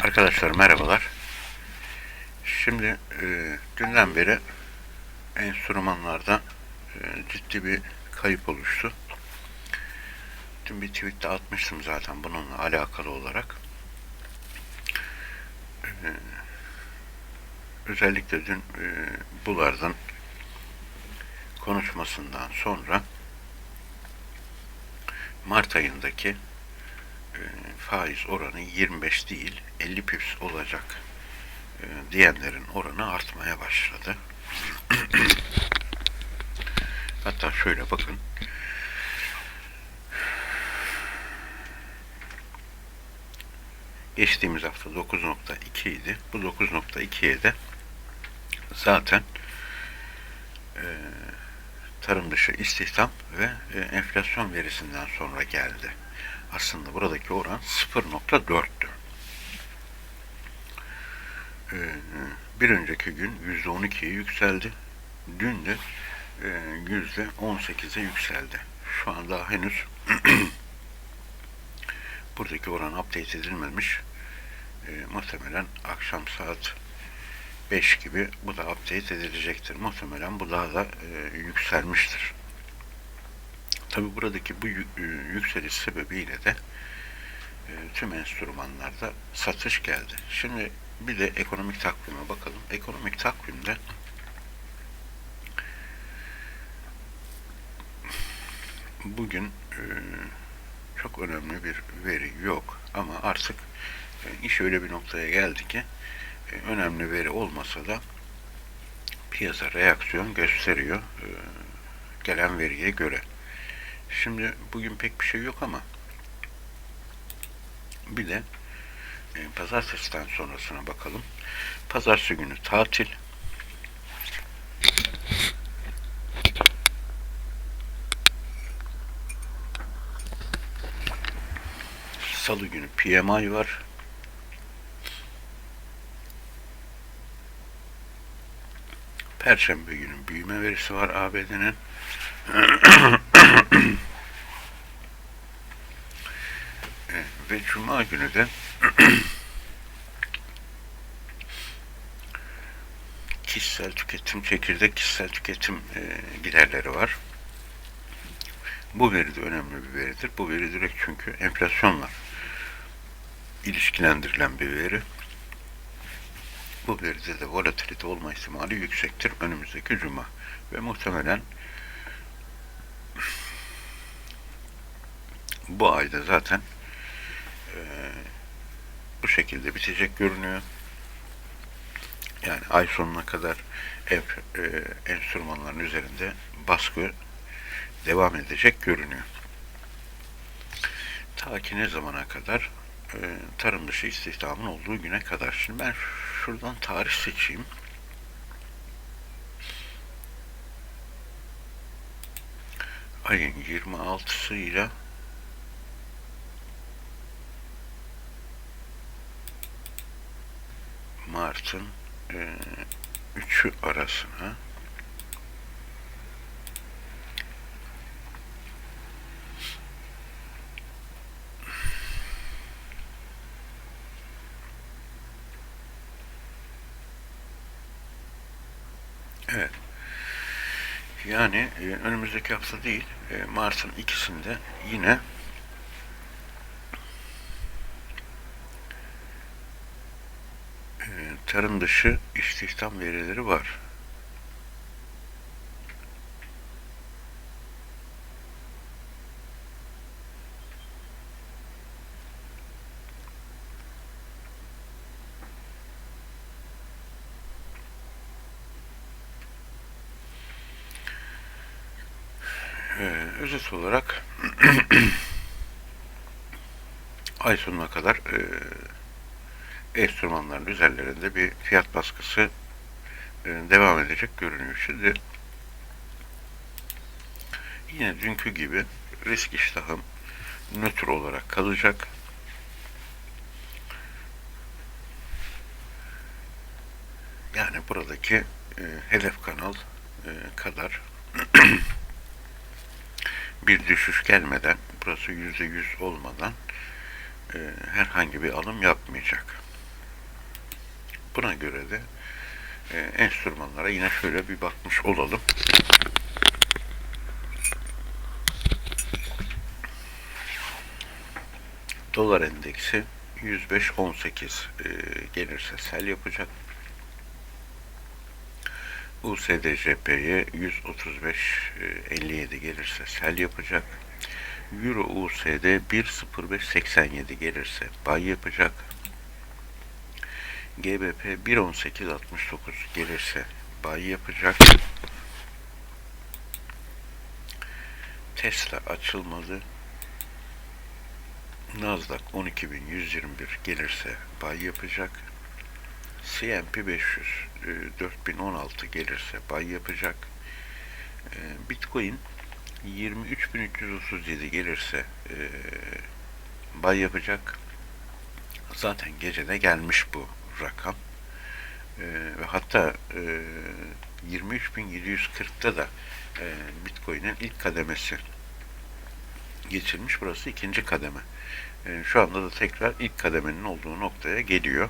Arkadaşlar merhabalar. Şimdi dünden beri enstrümanlarda ciddi bir kayıp oluştu. Dün bir tweette atmıştım zaten bununla alakalı olarak. Özellikle dün Bullard'ın konuşmasından sonra Mart ayındaki faiz oranı 25 değil 50 pips olacak diyenlerin oranı artmaya başladı. Hatta şöyle bakın. Geçtiğimiz hafta 9.2 idi. Bu 9.2'ye de zaten tarım dışı istihdam ve enflasyon verisinden sonra geldi. Aslında buradaki oran 0.4'tü. Bir önceki gün %12'ye yükseldi. Dün de %18'e yükseldi. Şu an daha henüz buradaki oran update edilmemiş. Muhtemelen akşam saat 5 gibi bu da update edilecektir. Muhtemelen bu daha da yükselmiştir. Tabi buradaki bu yükseliş sebebiyle de tüm enstrümanlarda satış geldi. Şimdi bir de ekonomik takvime bakalım. Ekonomik takvimde bugün çok önemli bir veri yok ama artık iş öyle bir noktaya geldi ki önemli veri olmasa da piyasa reaksiyon gösteriyor gelen veriye göre. Şimdi bugün pek bir şey yok ama bir de pazartesiden sonrasına bakalım. Pazartesi günü tatil. Salı günü PMI var. Perşembe günü büyüme verisi var ABD'nin. Ve Cuma günü de kişisel tüketim, çekirdek kişisel tüketim giderleri var. Bu veri de önemli bir veridir. Bu veri direkt çünkü enflasyonla ilişkilendirilen bir veri. Bu veride de volatilite olma ihtimali yüksektir önümüzdeki Cuma. Ve muhtemelen bu ayda zaten bu şekilde bitecek görünüyor. Yani ay sonuna kadar enstrümanların üzerinde baskı devam edecek görünüyor. Ta ki ne zamana kadar? Tarım dışı istihdamın olduğu güne kadar. Şimdi ben şuradan tarih seçeyim. Ayın 26'sı ile Mart'ın 3'ü arasına evet. Yani önümüzdeki hafta değil, Mart'ın ikisinde yine tarım dışı istihdam verileri var. Özet olarak ay sonuna kadar enstrümanların üzerlerinde bir fiyat baskısı devam edecek görünüyor. Şimdi yine dünkü gibi risk iştahım nötr olarak kalacak. Yani buradaki hedef kanal kadar bir düşüş gelmeden, burası %100 olmadan herhangi bir alım yapmayacak. Buna göre de enstrümanlara yine şöyle bir bakmış olalım. Dolar endeksi 105.18 gelirse sell yapacak. USD/JP'ye 135.57 gelirse sell yapacak. Euro USD 1.0587 gelirse buy yapacak. GBP 1.1869 gelirse buy yapacak. Tesla açılmadı. Nasdaq 12.121 gelirse buy yapacak. S&P 500 4016 gelirse buy yapacak. Bitcoin 23.337 gelirse buy yapacak. Zaten gecede gelmiş bu rakam. Ve hatta 23.740'ta da Bitcoin'in ilk kademesi geçilmiş. Burası ikinci kademe. Şu anda da tekrar ilk kademenin olduğu noktaya geliyor.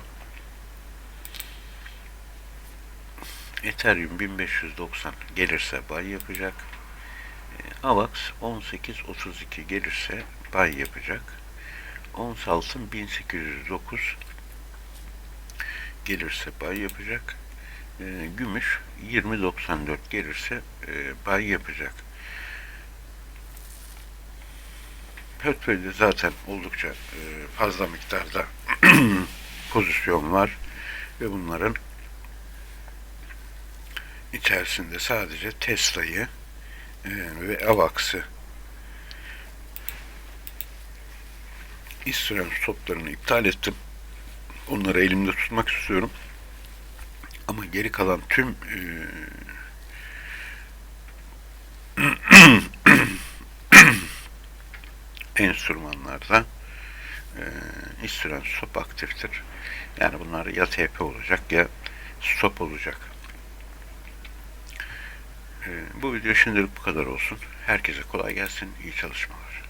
Ethereum 1590 gelirse buy yapacak. AVAX 18.32 gelirse buy yapacak. Ons altın 1809 gelirse buy yapacak. Gümüş 20.94 gelirse buy yapacak. Portföyde zaten oldukça fazla miktarda pozisyon var ve bunların içerisinde sadece Tesla'yı ve AVAX'ı İsrail stoplarını iptal ettim. Onları elimde tutmak istiyorum. Ama geri kalan tüm enstrümanlarda İsrail stop aktiftir. Yani bunlar ya TP olacak ya stop olacak. Bu video şimdilik bu kadar olsun. Herkese kolay gelsin. İyi çalışmalar.